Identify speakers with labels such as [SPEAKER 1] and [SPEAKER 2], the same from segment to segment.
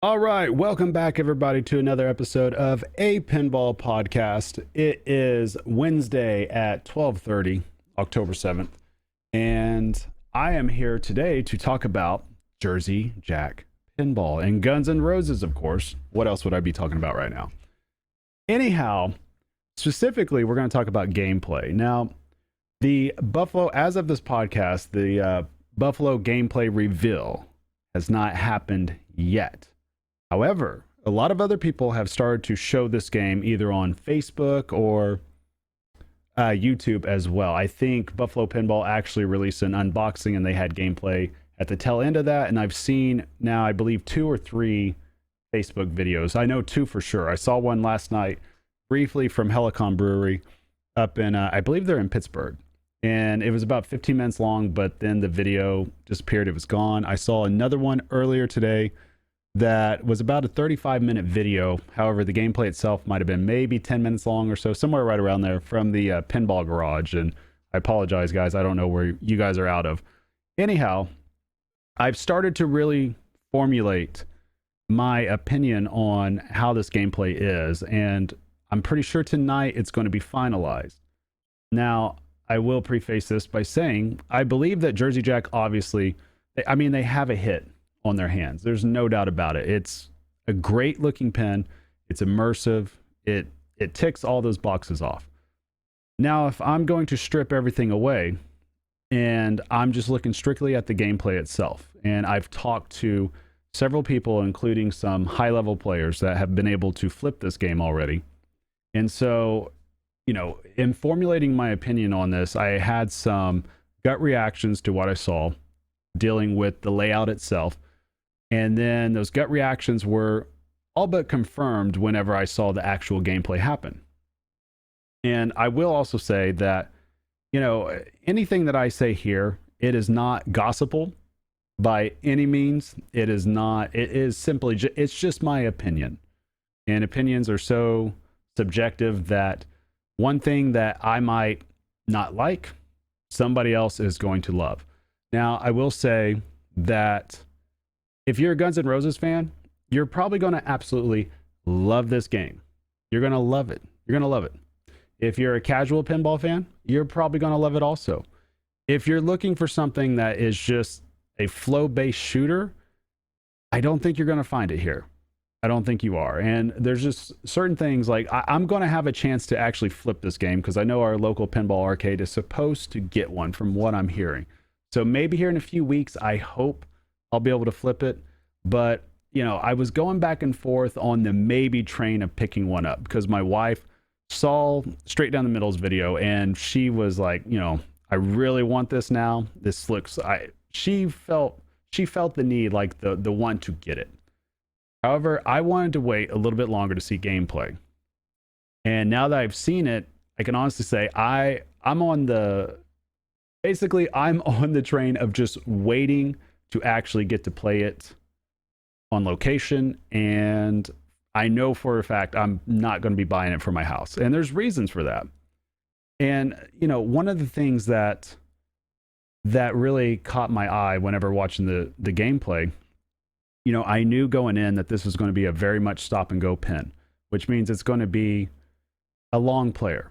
[SPEAKER 1] All right, welcome back, everybody, to another episode of A Pinball Podcast. It is Wednesday at 12:30, October 7th, and I am here today to talk about Jersey Jack Pinball and Guns N' Roses, of course. What else would I be talking about right now? Anyhow, specifically, we're going to talk about gameplay. Now, the Buffalo, as of this podcast, the Buffalo gameplay reveal has not happened yet. However, a lot of other people have started to show this game either on Facebook or YouTube as well. I think Buffalo Pinball actually released an unboxing and they had gameplay at the tail end of that. And I've seen now, I believe, 2 or 3 Facebook videos. I know 2 for sure. I saw one last night briefly from Helicon Brewery up in, I believe they're in Pittsburgh. And it was about 15 minutes long, but then the video disappeared. It was gone. I saw another one earlier today that was about a 35-minute video. However, the gameplay itself might have been maybe 10 minutes long or so, somewhere right around there from the Pinball Garage. And I apologize, guys. I don't know where you guys are out of. Anyhow, I've started to really formulate my opinion on how this gameplay is, and I'm pretty sure tonight it's going to be finalized. Now, I will preface this by saying I believe that Jersey Jack, obviously, they have a hit on their hands. There's no doubt about it. It's a great looking pen. It's immersive. It ticks all those boxes off. Now, if I'm going to strip everything away and I'm just looking strictly at the gameplay itself, and I've talked to several people, including some high-level players that have been able to flip this game already. And so, in formulating my opinion on this, I had some gut reactions to what I saw dealing with the layout itself. And then those gut reactions were all but confirmed whenever I saw the actual gameplay happen. And I will also say that, anything that I say here, it is not gospel by any means. It is not. It is simply, it's just my opinion. And opinions are so subjective that one thing that I might not like, somebody else is going to love. Now, I will say that if you're a Guns N' Roses fan, you're probably going to absolutely love this game. You're going to love it. You're going to love it. If you're a casual pinball fan, you're probably going to love it also. If you're looking for something that is just a flow-based shooter, I don't think you're going to find it here. I don't think you are. And there's just certain things like I'm going to have a chance to actually flip this game because I know our local pinball arcade is supposed to get one from what I'm hearing. So maybe here in a few weeks, I hope I'll be able to flip it. But, I was going back and forth on the maybe train of picking one up because my wife saw Straight Down the Middle's video and she was like, I really want this now. This looks, she felt the need, like the want to get it. However, I wanted to wait a little bit longer to see gameplay. And now that I've seen it, I can honestly say I'm on the train of just waiting to actually get to play it on location. And I know for a fact I'm not going to be buying it for my house. And there's reasons for that. And, one of the things that really caught my eye whenever watching the gameplay, I knew going in that this was going to be a very much stop and go pin, which means it's going to be a long player.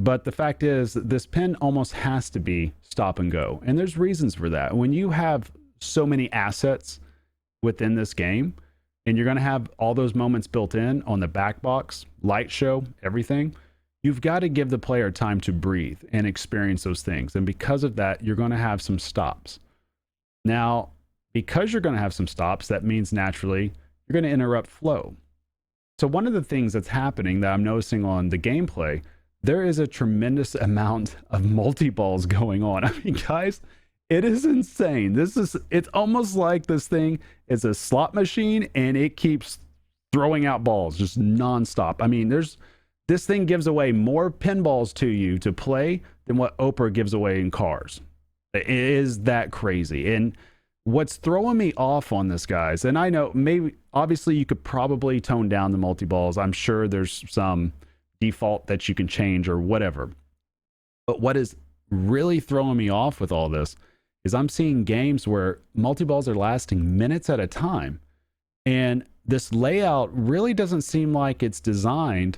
[SPEAKER 1] But the fact is, this pin almost has to be stop and go. And there's reasons for that. When you have so many assets within this game, and you're going to have all those moments built in on the back box, light show, everything, you've got to give the player time to breathe and experience those things. And because of that, you're going to have some stops. Now, because you're going to have some stops, that means naturally you're going to interrupt flow. So one of the things that's happening that I'm noticing on the gameplay, there is a tremendous amount of multi-balls going on. I mean, guys, it is insane. It's almost like this thing is a slot machine and it keeps throwing out balls just nonstop. I mean, this thing gives away more pinballs to you to play than what Oprah gives away in cars. It is that crazy. And what's throwing me off on this, guys, and I know maybe obviously you could probably tone down the multi-balls. I'm sure there's some default that you can change or whatever. But what is really throwing me off with all this is I'm seeing games where multi-balls are lasting minutes at a time. And this layout really doesn't seem like it's designed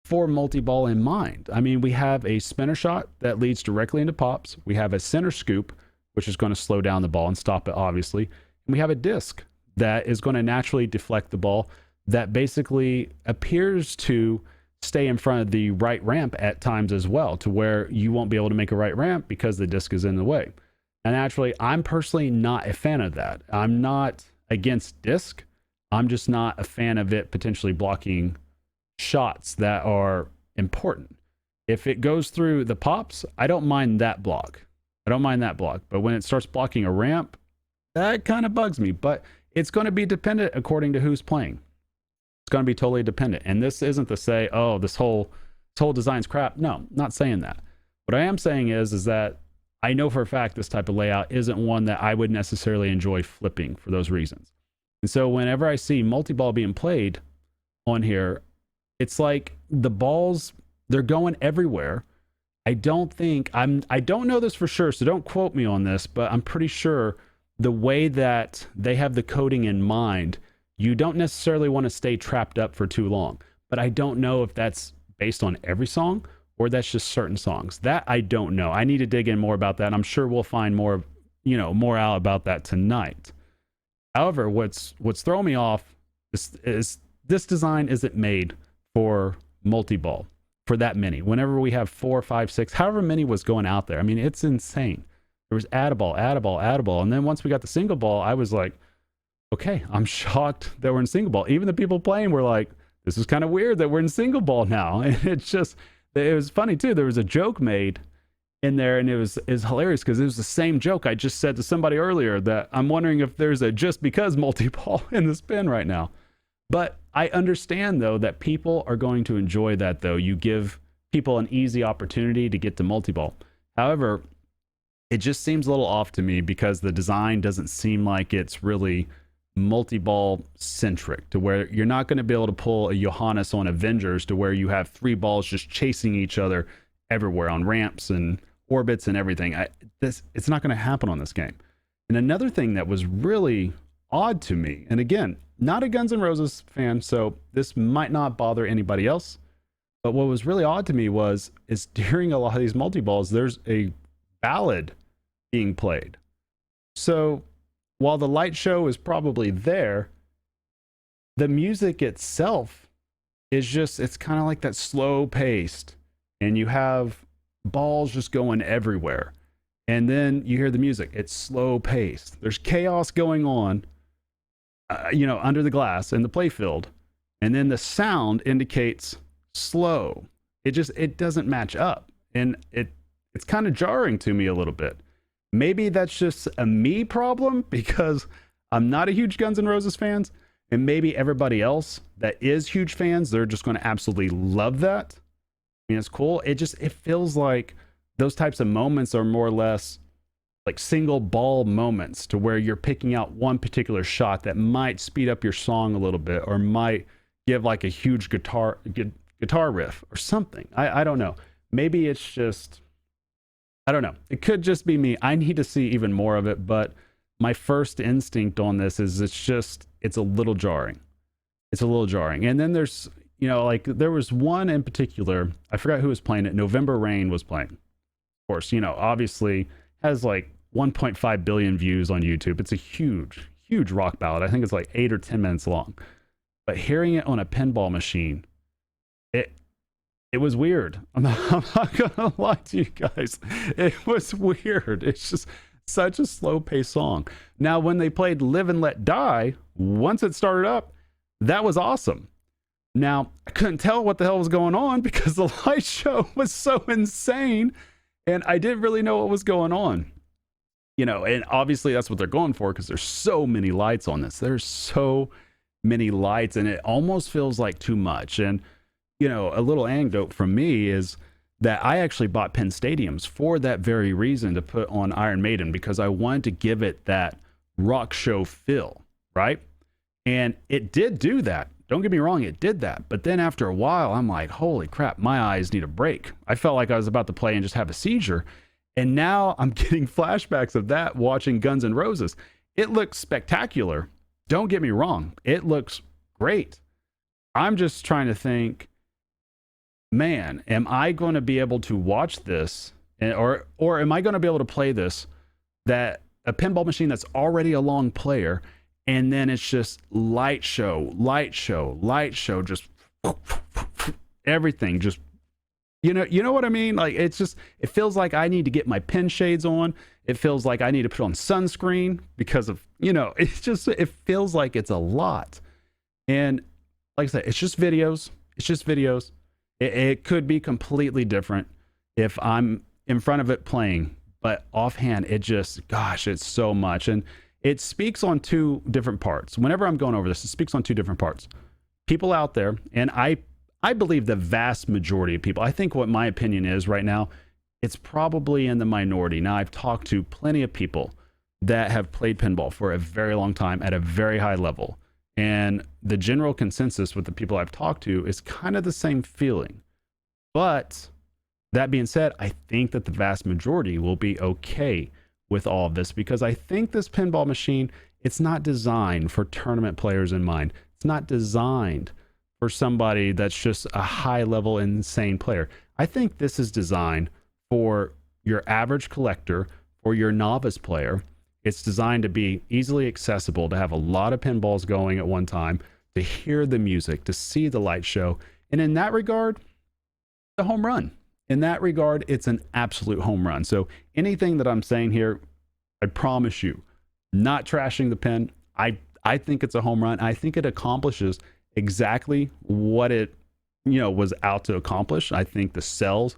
[SPEAKER 1] for multi-ball in mind. I mean, we have a spinner shot that leads directly into pops. We have a center scoop, which is going to slow down the ball and stop it, obviously. And we have a disc that is going to naturally deflect the ball that basically appears to stay in front of the right ramp at times as well, to where you won't be able to make a right ramp because the disc is in the way. And actually, I'm personally not a fan of that. I'm not against disc. I'm just not a fan of it potentially blocking shots that are important. If it goes through the pops, I don't mind that block. But when it starts blocking a ramp, that kind of bugs me. But it's going to be dependent according to who's playing. It's going to be totally dependent. And this isn't to say, oh, this whole design's crap. No, not saying that. What I am saying is that I know for a fact this type of layout isn't one that I would necessarily enjoy flipping for those reasons. And so whenever I see multi-ball being played on here, it's like the balls, they're going everywhere. I don't know this for sure, so don't quote me on this, but I'm pretty sure the way that they have the coding in mind, you don't necessarily want to stay trapped up for too long. But I don't know if that's based on every song or that's just certain songs. That I don't know. I need to dig in more about that. I'm sure we'll find more out about that tonight. However, what's throwing me off is this design isn't made for multi-ball, for that many. Whenever we have 4, 5, 6, however many was going out there, I mean, it's insane. There was add a ball. And then once we got the single ball, I was like, okay, I'm shocked that we're in single ball. Even the people playing were like, this is kind of weird that we're in single ball now. And it was funny too. There was a joke made in there, and it was hilarious because it was the same joke I just said to somebody earlier, that I'm wondering if there's a just because multi-ball in the spin right now. But I understand, though, that people are going to enjoy that, though. You give people an easy opportunity to get to multi-ball. However, it just seems a little off to me because the design doesn't seem like it's really multi-ball centric, to where you're not going to be able to pull a Johannes on Avengers to where you have 3 balls just chasing each other everywhere on ramps and orbits and everything. It's not going to happen on this game. And another thing that was really odd to me, and again, not a Guns N' Roses fan, so this might not bother anybody else, but what was really odd to me is during a lot of these multi-balls, there's a ballad being played. So while the light show is probably there, the music itself is just, it's kind of like that slow paced, and you have balls just going everywhere. And then you hear the music, it's slow paced. There's chaos going on, under the glass in the playfield. And then the sound indicates slow. It doesn't match up. And it's kind of jarring to me a little bit. Maybe that's just a me problem because I'm not a huge Guns N' Roses fan, and maybe everybody else that is huge fans, they're just going to absolutely love that. I mean, it's cool. It feels like those types of moments are more or less like single ball moments, to where you're picking out one particular shot that might speed up your song a little bit, or might give like a huge guitar riff or something. I don't know. Maybe it's just, I don't know. It could just be me. I need to see even more of it, but my first instinct on this is it's a little jarring. It's a little jarring. And then there's, there was one in particular, I forgot who was playing it. November Rain was playing. Of course, obviously has like 1.5 billion views on YouTube. It's a huge, huge rock ballad. I think it's like 8 or 10 minutes long. But hearing it on a pinball machine, it was weird. I'm not gonna lie to you guys. It was weird. It's just such a slow-paced song. Now, when they played Live and Let Die, once it started up, that was awesome. Now, I couldn't tell what the hell was going on because the light show was so insane, and I didn't really know what was going on. And obviously that's what they're going for because there's so many lights on this. There's so many lights, and it almost feels like too much. And a little anecdote from me is that I actually bought Penn Stadiums for that very reason, to put on Iron Maiden, because I wanted to give it that rock show feel, right? And it did do that. Don't get me wrong, it did that. But then after a while, I'm like, holy crap, my eyes need a break. I felt like I was about to play and just have a seizure. And now I'm getting flashbacks of that watching Guns N' Roses. It looks spectacular. don't get me wrong, it looks great. I'm just trying to think, man, am I going to be able to watch this, or am I going to be able to play this, that a pinball machine that's already a long player, and then it's just light show, just everything, just you know what I mean? Like, it's just, it feels like I need to get my pin shades on. It feels like I need to put on sunscreen because of, it's just, it feels like it's a lot. And like I said, it's just videos. It could be completely different if I'm in front of it playing, but offhand, it just, gosh, it's so much. And it speaks on two different parts. Whenever I'm going over this, it speaks on two different parts. People out there, and I believe the vast majority of people, I think what my opinion is right now, it's probably in the minority. Now, I've talked to plenty of people that have played pinball for a very long time at a very high level. And the general consensus with the people I've talked to is kind of the same feeling. But that being said, I think that the vast majority will be okay with all of this, because I think this pinball machine, it's not designed for tournament players in mind. It's not designed for somebody that's just a high level insane player. I think this is designed for your average collector or your novice player. It's designed to be easily accessible, to have a lot of pinballs going at one time, to hear the music, to see the light show. And in that regard, it's a home run. In that regard, it's an absolute home run. So anything that I'm saying here, I promise you, not trashing the pin. I think it's a home run. I think it accomplishes exactly what it was out to accomplish. I think the sales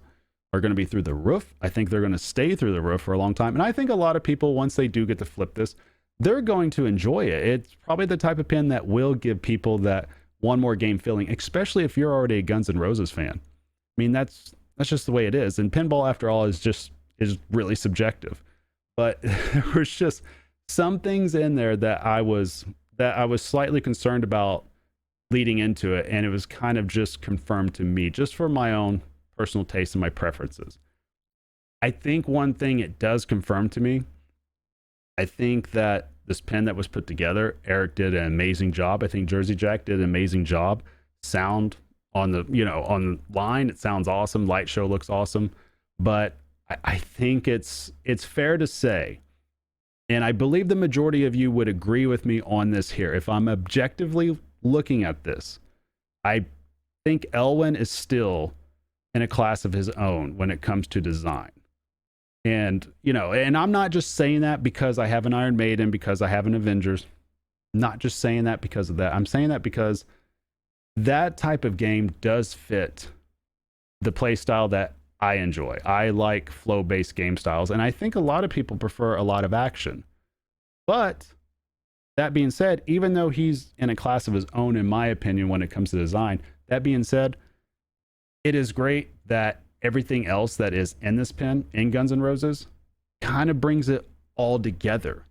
[SPEAKER 1] are going to be through the roof. I think they're going to stay through the roof for a long time. And I think a lot of people, once they do get to flip this, they're going to enjoy it. It's probably the type of pin that will give people that one more game feeling, especially if you're already a Guns N' Roses fan. I mean, that's just the way it is. And pinball, after all, is really subjective. But there was just some things in there that I was slightly concerned about leading into it, and it was kind of just confirmed to me, just for my own personal taste and my preferences. I think one thing it does confirm to me, I think that this pin that was put together, Eric did an amazing job. I think Jersey Jack did an amazing job. Sound on the line, it sounds awesome. Light show looks awesome. But I think it's fair to say, and I believe the majority of you would agree with me on this here, if I'm objectively looking at this, I think Elwin is still in a class of his own when it comes to design. And, and I'm not just saying that because I have an Iron Maiden, because I have an Avengers. Not just saying that because of that. I'm saying that because that type of game does fit the play style that I enjoy. I like flow-based game styles, and I think a lot of people prefer a lot of action. But that being said, even though he's in a class of his own, in my opinion, when it comes to design, that being said, it is great that everything else that is in this pin, in Guns N' Roses, kind of brings it all together.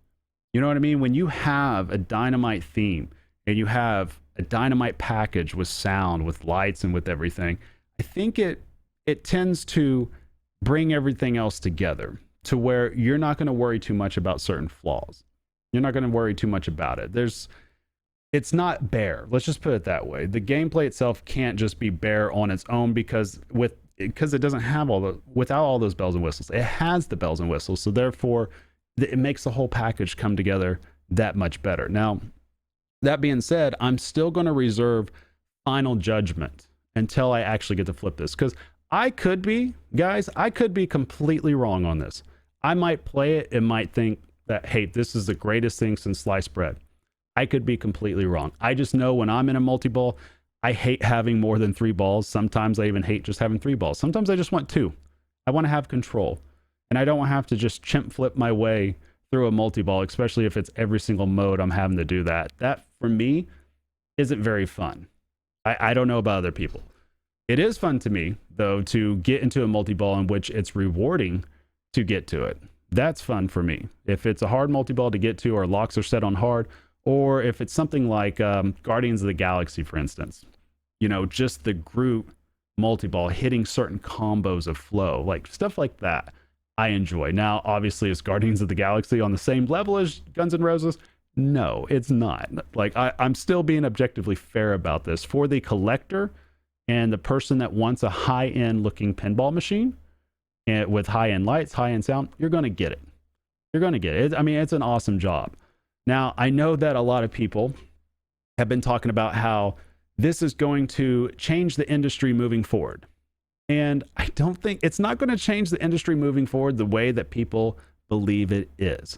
[SPEAKER 1] You know what I mean? When you have a Dynamite theme and you have a Dynamite package with sound, with lights, and with everything, I think it tends to bring everything else together to where you're not going to worry too much about certain flaws. You're not going to worry too much about it. It's not bare. Let's just put it that way. The gameplay itself can't just be bare on its own because it doesn't have without all those bells and whistles. It has the bells and whistles, so therefore it makes the whole package come together that much better. Now, that being said, I'm still going to reserve final judgment until I actually get to flip this, because I could be completely wrong on this. I might play it and might think that, hey, this is the greatest thing since sliced bread. I could be completely wrong. I just know when I'm in a multi-ball, I hate having more than 3 balls. Sometimes I even hate just having 3 balls. Sometimes I just want 2. I want to have control. And I don't want to have to just chimp flip my way through a multi-ball, especially if it's every single mode I'm having to do that. That, for me, isn't very fun. I don't know about other people. It is fun to me, though, to get into a multi-ball in which it's rewarding to get to it. That's fun for me. If it's a hard multi-ball to get to, or locks are set on hard, or if it's something like Guardians of the Galaxy, for instance, just the group multi-ball hitting certain combos of flow, like stuff like that, I enjoy. Now, obviously, is Guardians of the Galaxy on the same level as Guns N' Roses? No, it's not. Like I'm still being objectively fair about this. For the collector and the person that wants a high-end looking pinball machine and with high-end lights, high-end sound, you're going to get it. You're going to get it. I mean, it's an awesome job. Now, I know that a lot of people have been talking about how this is going to change the industry moving forward. And I don't think it's not going to change the industry moving forward the way that people believe it is.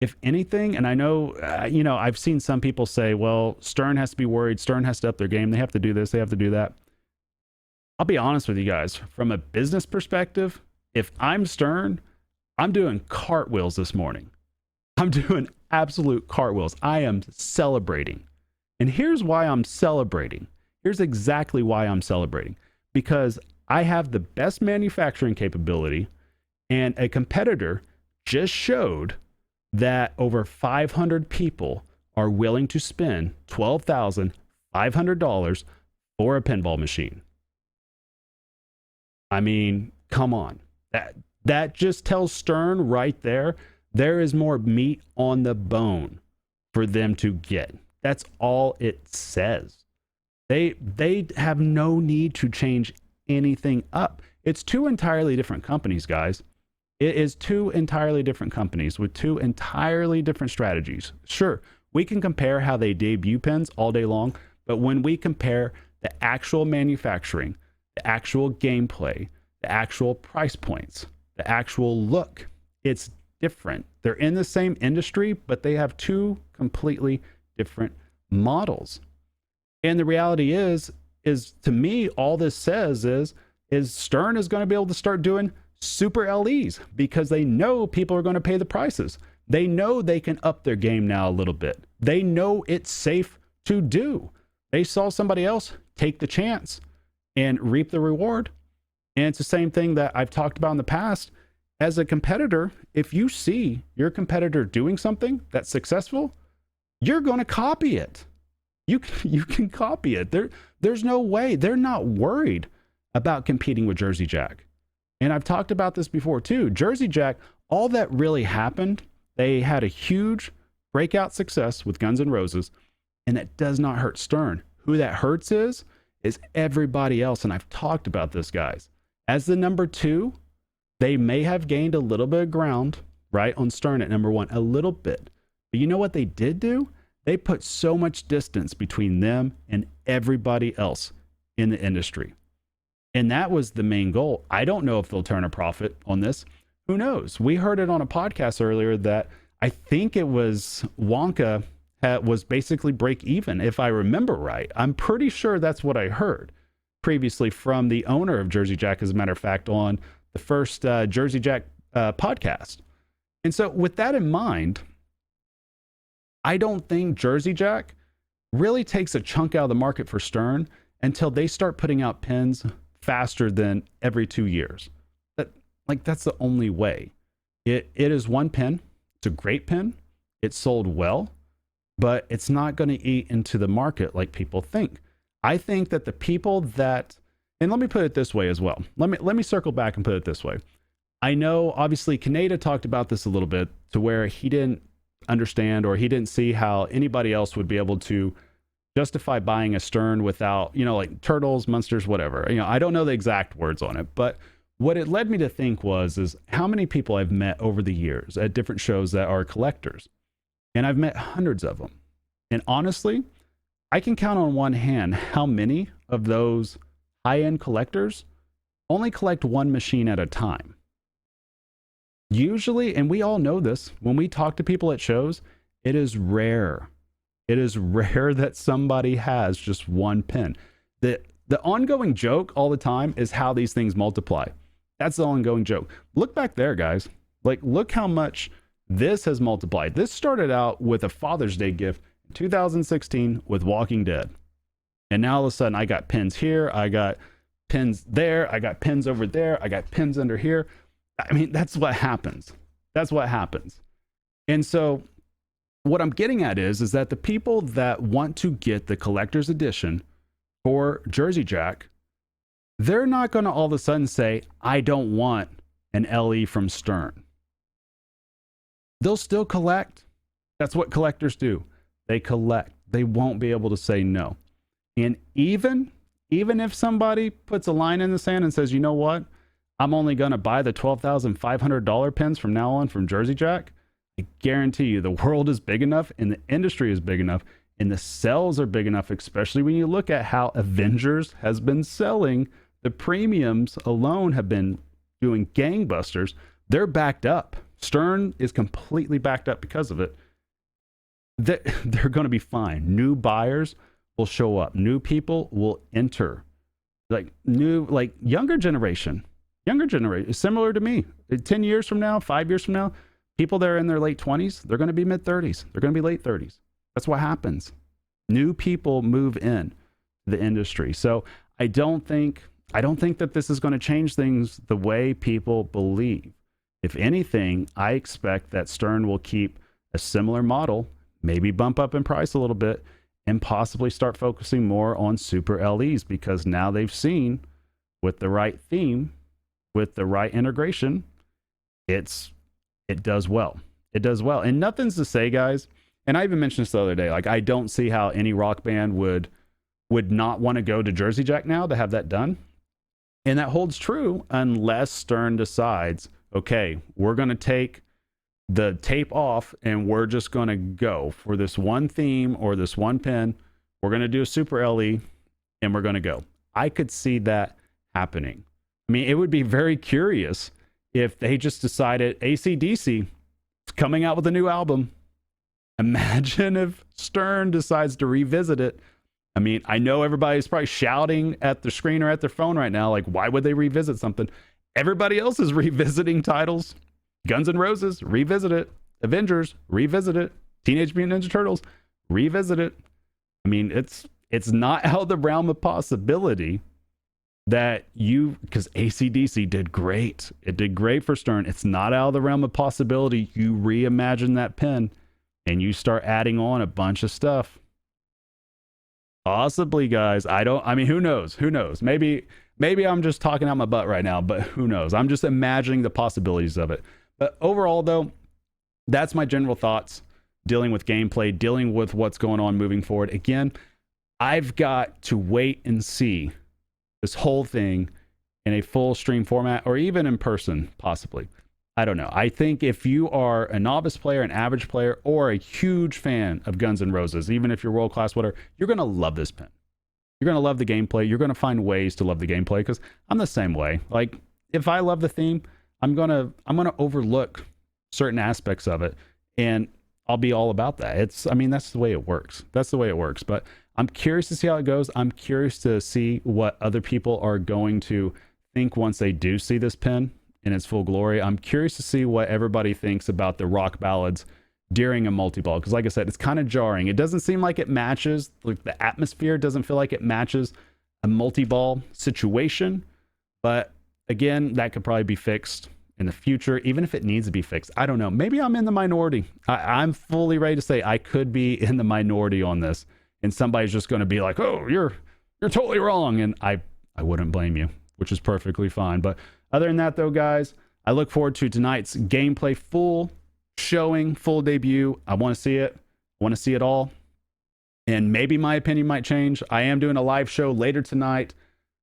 [SPEAKER 1] If anything, and I know, I've seen some people say, well, Stern has to be worried. Stern has to up their game. They have to do this. They have to do that. I'll be honest with you guys. From a business perspective, if I'm Stern, I'm doing cartwheels this morning. I'm doing absolute cartwheels. I am celebrating. And here's why I'm celebrating. Here's exactly why I'm celebrating. Because I have the best manufacturing capability, and a competitor just showed that over 500 people are willing to spend $12,500 for a pinball machine. I mean, come on. That just tells Stern right there, there is more meat on the bone for them to get. That's all it says. They have no need to change anything up. It's two entirely different companies, guys. It is two entirely different companies with two entirely different strategies. Sure, we can compare how they debut pins all day long, but when we compare the actual manufacturing, the actual gameplay, the actual price points, the actual look, it's different. They're in the same industry, but they have two completely different models. And the reality is to me, all this says is Stern is going to be able to start doing super LEs because they know people are going to pay the prices. They know they can up their game now a little bit. They know it's safe to do. They saw somebody else take the chance and reap the reward. And it's the same thing that I've talked about in the past. As a competitor, if you see your competitor doing something that's successful, you're going to copy it. You can copy it. There's no way. They're not worried about competing with Jersey Jack. And I've talked about this before too. Jersey Jack, all that really happened, they had a huge breakout success with Guns N' Roses, and that does not hurt Stern. Who that hurts is everybody else. And I've talked about this, guys. As the number two, they may have gained a little bit of ground, right, on Stern at number one, a little bit. But you know what they did do? They put so much distance between them and everybody else in the industry. And that was the main goal. I don't know if they'll turn a profit on this. Who knows? We heard it on a podcast earlier that I think it was Wonka was basically break even, if I remember right. I'm pretty sure that's what I heard previously from the owner of Jersey Jack, as a matter of fact, on the first Jersey Jack podcast. And so with that in mind, I don't think Jersey Jack really takes a chunk out of the market for Stern until they start putting out pins faster than every 2 years. That's the only way. It is one pin. It's a great pin. It sold well, but it's not going to eat into the market like people think. I think that the people that, and let me put it this way as well. Let me circle back and put it this way. I know obviously Kaneda talked about this a little bit to where he didn't understand or he didn't see how anybody else would be able to justify buying a Stern without, like Turtles, Munsters, whatever. I don't know the exact words on it, but what it led me to think is how many people I've met over the years at different shows that are collectors. And I've met hundreds of them. And honestly, I can count on one hand how many of those high-end collectors only collect one machine at a time. Usually, and we all know this, when we talk to people at shows, it is rare. It is rare that somebody has just one pin. The ongoing joke all the time is how these things multiply. That's the ongoing joke. Look back there, guys. Look how much this has multiplied. This started out with a Father's Day gift in 2016 with Walking Dead. And now all of a sudden I got pins here. I got pins there. I got pins over there. I got pins under here. I mean, that's what happens. That's what happens. And so what I'm getting at is that the people that want to get the collector's edition for Jersey Jack, they're not going to all of a sudden say, I don't want an LE from Stern. They'll still collect. That's what collectors do. They collect. They won't be able to say no. And even if somebody puts a line in the sand and says, you know what, I'm only going to buy the $12,500 pins from now on from Jersey Jack, I guarantee you the world is big enough and the industry is big enough and the sales are big enough, especially when you look at how Avengers has been selling. The premiums alone have been doing gangbusters. They're backed up. Stern is completely backed up because of it. They're going to be fine. New buyers will show up. New people will enter. Younger generation, similar to me. 10 years from now, 5 years from now, people that are in their late 20s, they're going to be mid 30s. They're going to be late 30s. That's what happens. New people move in the industry. So I don't think that this is going to change things the way people believe. If anything, I expect that Stern will keep a similar model, maybe bump up in price a little bit, and possibly start focusing more on super LEs, because now they've seen with the right theme, with the right integration, it does well. It does well. And nothing's to say, guys, and I even mentioned this the other day, like I don't see how any rock band would not want to go to Jersey Jack now to have that done. And that holds true unless Stern decides, okay, we're going to take the tape off and we're just going to go for this one theme or this one pin. We're going to do a super LE and we're going to go. I could see that happening. I mean, it would be very curious if they just decided AC/DC is coming out with a new album. Imagine if Stern decides to revisit it. I mean, I know everybody's probably shouting at their screen or at their phone right now, like, why would they revisit something? Everybody else is revisiting titles. Guns N' Roses, revisit it. Avengers, revisit it. Teenage Mutant Ninja Turtles, revisit it. I mean, it's not out of the realm of possibility that because AC/DC did great. It did great for Stern. It's not out of the realm of possibility you reimagine that pin and you start adding on a bunch of stuff. Possibly, guys. Who knows? Who knows? Maybe I'm just talking out my butt right now, but who knows? I'm just imagining the possibilities of it. But overall, though, that's my general thoughts dealing with gameplay, dealing with what's going on moving forward. Again, I've got to wait and see this whole thing in a full stream format or even in person, possibly. I don't know. I think if you are a novice player, an average player, or a huge fan of Guns N' Roses, even if you're world-class, whatever, you're going to love this pin. You're going to love the gameplay. You're going to find ways to love the gameplay, because I'm the same way. Like, if I love the theme, I'm gonna overlook certain aspects of it, and I'll be all about that. That's the way it works. That's the way it works. But I'm curious to see how it goes. I'm curious to see what other people are going to think once they do see this pin in its full glory. I'm curious to see what everybody thinks about the rock ballads during a multi-ball, because like I said, it's kind of jarring. It doesn't seem like it matches, like the atmosphere doesn't feel like it matches a multi-ball situation. But again, that could probably be fixed in the future, even if it needs to be fixed. I don't know. Maybe I'm in the minority. I'm fully ready to say I could be in the minority on this, and somebody's just going to be like, oh, you're totally wrong. And I wouldn't blame you, which is perfectly fine. But other than that, though, guys, I look forward to tonight's gameplay, full showing, full debut. I want to see it. I want to see it all. And maybe my opinion might change. I am doing a live show later tonight,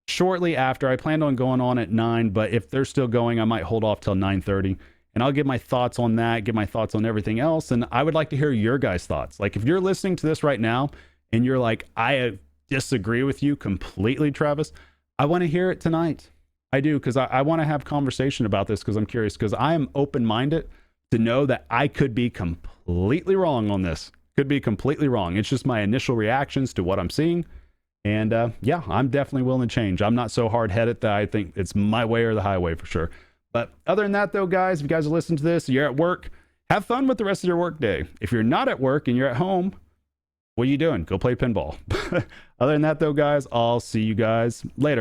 [SPEAKER 1] shortly after. I planned on going on at 9, but if they're still going, I might hold off till 9:30. And I'll give my thoughts on that, give my thoughts on everything else. And I would like to hear your guys' thoughts. Like, if you're listening to this right now and you're like, I disagree with you completely, Travis, I want to hear it tonight. I do, because I want to have conversation about this, because I'm curious, because I am open-minded to know that I could be completely wrong on this. Could be completely wrong. It's just my initial reactions to what I'm seeing. And yeah, I'm definitely willing to change. I'm not so hard-headed that I think it's my way or the highway for sure. But other than that, though, guys, if you guys are listening to this, you're at work, have fun with the rest of your work day. If you're not at work and you're at home, what are you doing? Go play pinball. Other than that, though, guys, I'll see you guys later.